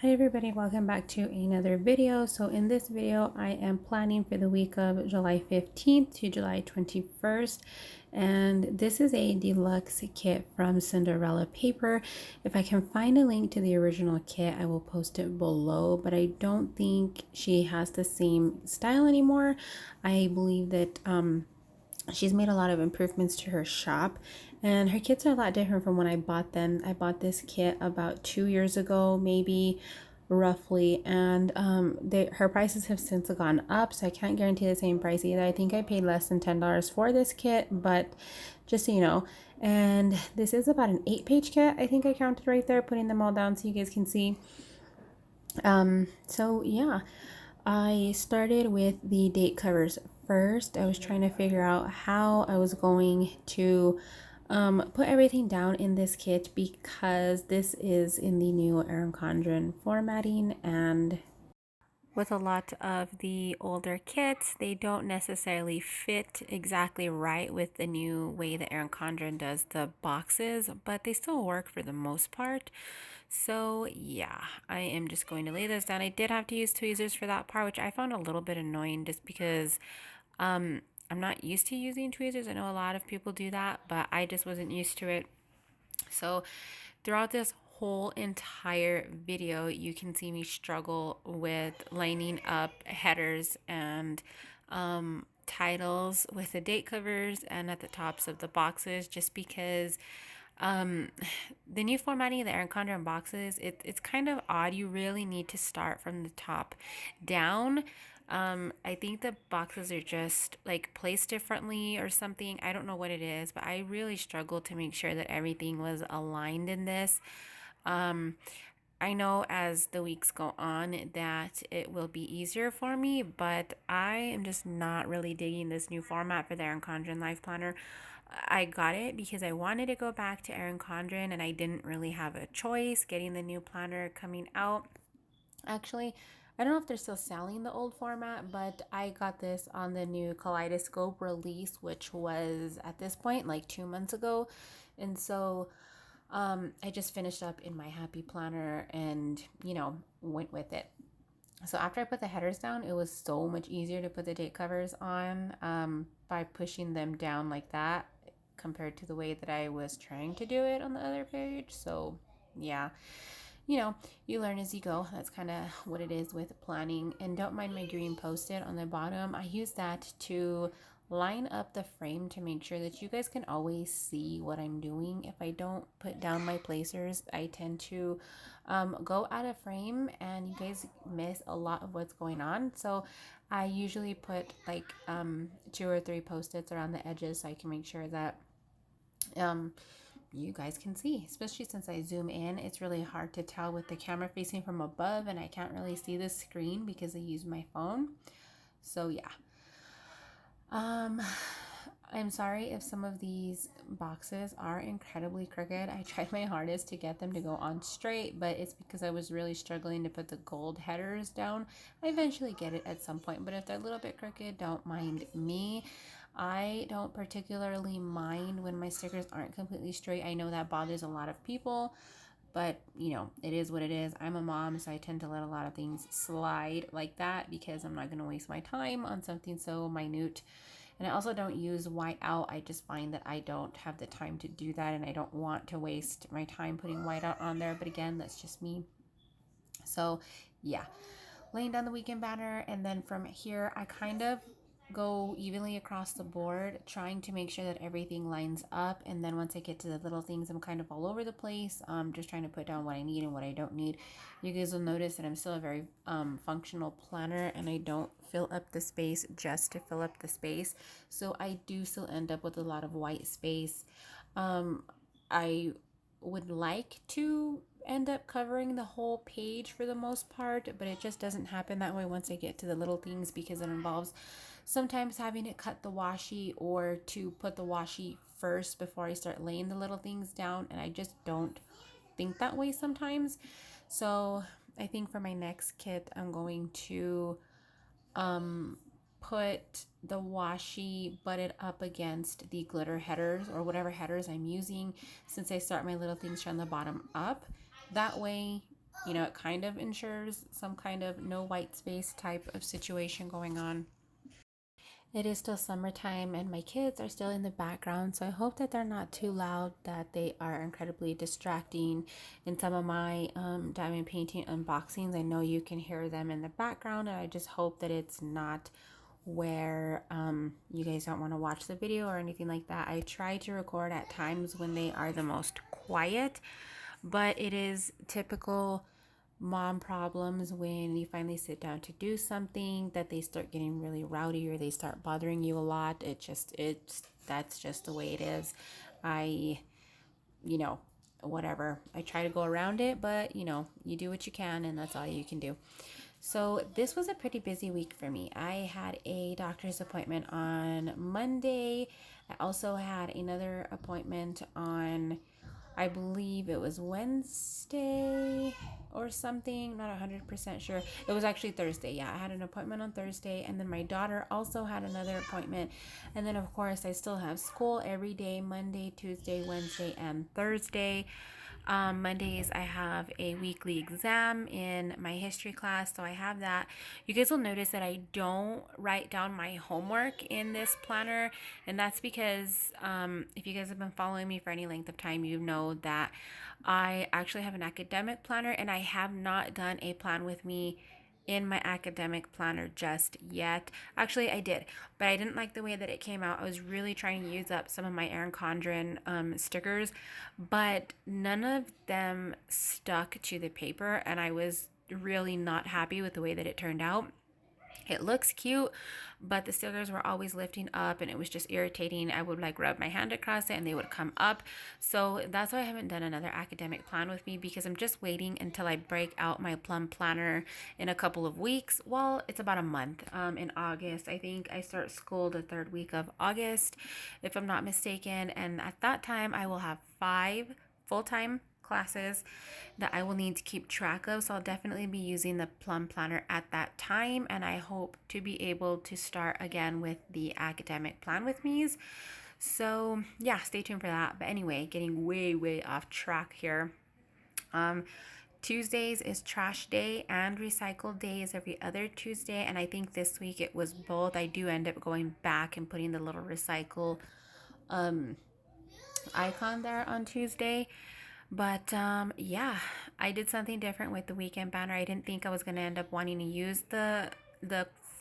Hi everybody, welcome back to another video. So in this video, I am planning for the week of July 15th to July 21st. And this is a deluxe kit from Cinderella Paper. If I can find a link to the original kit, I will post it below, but I don't think she has the same style anymore. I believe that she's made a lot of improvements to her shop, and her kits are a lot different from when I bought them. I bought this kit about 2 years ago, maybe, roughly, and her prices have since gone up, so I can't guarantee the same price either. I think I paid less than $10 for this kit, but just so you know. And this is about an 8-page kit. I think I counted right there, putting them all down so you guys can see. So yeah, I started with the date covers first. I was trying to figure out how I was going to put everything down in this kit, because this is in the new Erin Condren formatting, and with a lot of the older kits, they don't necessarily fit exactly right with the new way that Erin Condren does the boxes, but they still work for the most part. So yeah, I am just going to lay this down. I did have to use tweezers for that part, which I found a little bit annoying just because I'm not used to using tweezers. I know a lot of people do that, but I just wasn't used to it. So throughout this whole entire video, you can see me struggle with lining up headers and titles with the date covers and at the tops of the boxes, just because um, the new formatting of the Erin Condren boxes, it's kind of odd. You really need to start from the top down. I think the boxes are just like placed differently or something. I don't know what it is, but I really struggled to make sure that everything was aligned in this. Um, I know as the weeks go on that it will be easier for me, but I am just not really digging this new format for the Erin Condren Life Planner. I got it because I wanted to go back to Erin Condren and I didn't really have a choice getting the new planner coming out. Actually, I don't know if they're still selling the old format, but I got this on the new Kaleidoscope release, which was at this point like 2 months ago. And so I just finished up in my Happy Planner and, went with it. So after I put the headers down, it was so much easier to put the date covers on by pushing them down like that compared to the way that I was trying to do it on the other page. So yeah, you learn as you go. That's kind of what it is with planning. And don't mind my green post-it on the bottom. I use that to line up the frame to make sure that you guys can always see what I'm doing. If I don't put down my placers, I tend to go out of frame and you guys miss a lot of what's going on. So I usually put like 2 or 3 post-its around the edges so I can make sure that um, you guys can see, especially since I zoom in. It's really hard to tell with the camera facing from above and I can't really see the screen because I use my phone. So yeah. Um, I'm sorry if some of these boxes are incredibly crooked. I tried my hardest to get them to go on straight, but it's because I was really struggling to put the gold headers down. I eventually get it at some point, but if they're a little bit crooked, don't mind me. I don't particularly mind when my stickers aren't completely straight. I know that bothers a lot of people, but it is what it is. I'm a mom, so I tend to let a lot of things slide like that because I'm not going to waste my time on something so minute. And I also don't use white out. I just find that I don't have the time to do that and I don't want to waste my time putting white out on there. But again, that's just me. So yeah, laying down the weekend banner, and then from here I kind of go evenly across the board, trying to make sure that everything lines up. And then once I get to the little things, I'm kind of all over the place, just trying to put down what I need and what I don't need. You guys will notice that I'm still a very functional planner, and I don't fill up the space just to fill up the space. So I do still end up with a lot of white space. I would like to end up covering the whole page for the most part, but it just doesn't happen that way once I get to the little things, because it involves sometimes having to cut the washi or to put the washi first before I start laying the little things down, and I just don't think that way sometimes. So I think for my next kit, I'm going to put the washi butted up against the glitter headers or whatever headers I'm using, since I start my little things from the bottom up. That way you know, it kind of ensures some kind of no white space type of situation going on. It is still summertime and my kids are still in the background, so I hope that they're not too loud, that they are incredibly distracting. In some of my diamond painting unboxings, I know you can hear them in the background, and I just hope that it's not where you guys don't want to watch the video or anything like that. I try to record at times when they are the most quiet, but it is typical mom problems when you finally sit down to do something that they start getting really rowdy or they start bothering you a lot. It's that's just the way it is. I, you know, whatever, I try to go around it, but you know, you do what you can and that's all you can do. So this was a pretty busy week for me. I had a doctor's appointment on Monday. I also had another appointment on, I believe it was Wednesday or something, not 100% sure. It was actually Thursday. Yeah, I had an appointment on Thursday, and then my daughter also had another appointment. And then, of course, I still have school every day, Monday, Tuesday, Wednesday, and Thursday. Mondays, I have a weekly exam in my history class, so I have that. You guys will notice that I don't write down my homework in this planner, and that's because if you guys have been following me for any length of time, you know that I actually have an academic planner, and I have not done a plan with me in my academic planner just yet. Actually, I did, but I didn't like the way that it came out. I was really trying to use up some of my Erin Condren stickers, but none of them stuck to the paper, and I was really not happy with the way that it turned out. It looks cute, but the stickers were always lifting up and it was just irritating. I would like rub my hand across it and they would come up. So that's why I haven't done another academic plan with me, because I'm just waiting until I break out my plum planner in a couple of weeks. Well, it's about a month. In August, I think I start school the third week of August, if I'm not mistaken. And at that time, I will have 5 full-time classes that I will need to keep track of. So I'll definitely be using the plum planner at that time, and I hope to be able to start again with the academic plan with me's. So yeah, stay tuned for that. But anyway, getting way off track here. Tuesdays is trash day and recycle day is every other Tuesday, and I think this week it was both. I do end up going back and putting the little recycle icon there on Tuesday. But yeah, I did something different with the weekend banner. I didn't think I was going to end up wanting to use the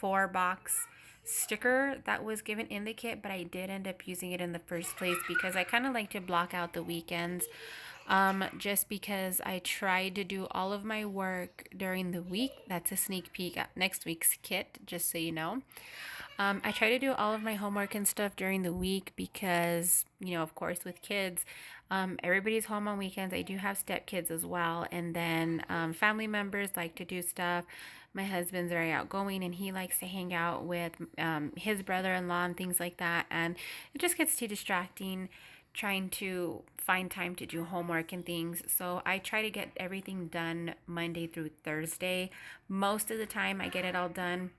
4-box sticker that was given in the kit, but I did end up using it in the first place because I kind of like to block out the weekends. Just because I tried to do all of my work during the week. That's a sneak peek at next week's kit, just so you know. I try to do all of my homework and stuff during the week because, you know, of course, with kids, everybody's home on weekends. I do have stepkids as well. And then family members like to do stuff. My husband's very outgoing and he likes to hang out with his brother-in-law and things like that. And it just gets too distracting trying to find time to do homework and things. So I try to get everything done Monday through Thursday. Most of the time I get it all done,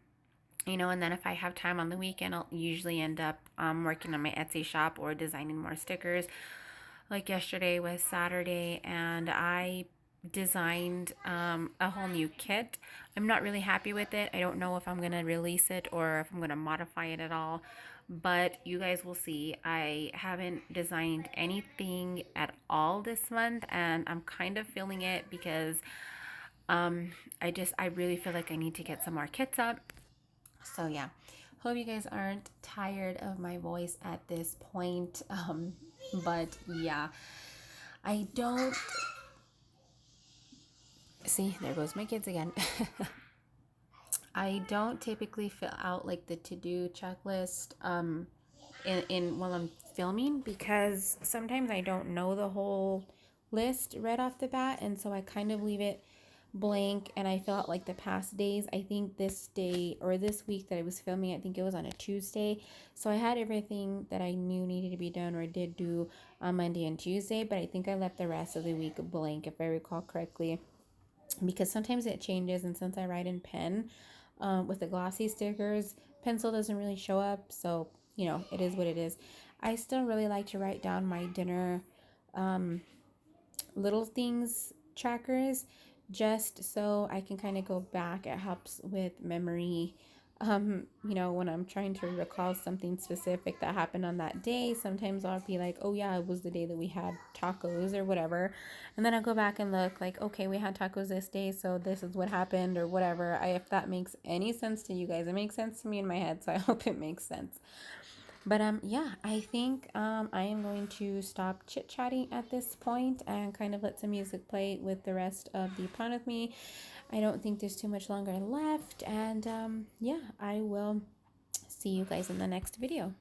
you know, and then if I have time on the weekend, I'll usually end up working on my Etsy shop or designing more stickers. Like yesterday was Saturday and I designed a whole new kit. I'm not really happy with it. I don't know if I'm going to release it or if I'm going to modify it at all, but you guys will see. I haven't designed anything at all this month and I'm kind of feeling it because I really feel like I need to get some more kits up. So yeah, hope you guys aren't tired of my voice at this point. But yeah, I don't see, there goes my kids again. I don't typically fill out like the to-do checklist in while I'm filming because sometimes I don't know the whole list right off the bat, and so I kind of leave it blank and I fill out like the past days. I think this day or this week that I was filming, I think it was on a Tuesday, so I had everything that I knew needed to be done or did do on Monday and Tuesday, but I think I left the rest of the week blank if I recall correctly, because sometimes it changes, and since I write in pen with the glossy stickers, pencil doesn't really show up, so you know, it is what it is. I still really like to write down my dinner little things trackers just so I can kind of go back. It helps with memory. You know, when I'm trying to recall something specific that happened on that day, sometimes I'll be like, oh yeah, it was the day that we had tacos or whatever. And then I'll go back and look like, okay, we had tacos this day, so this is what happened or whatever. If that makes any sense to you guys, it makes sense to me in my head, so I hope it makes sense. But yeah, I think I am going to stop chit-chatting at this point and kind of let some music play with the rest of the Plan With Me. I don't think there's too much longer left, and yeah, I will see you guys in the next video.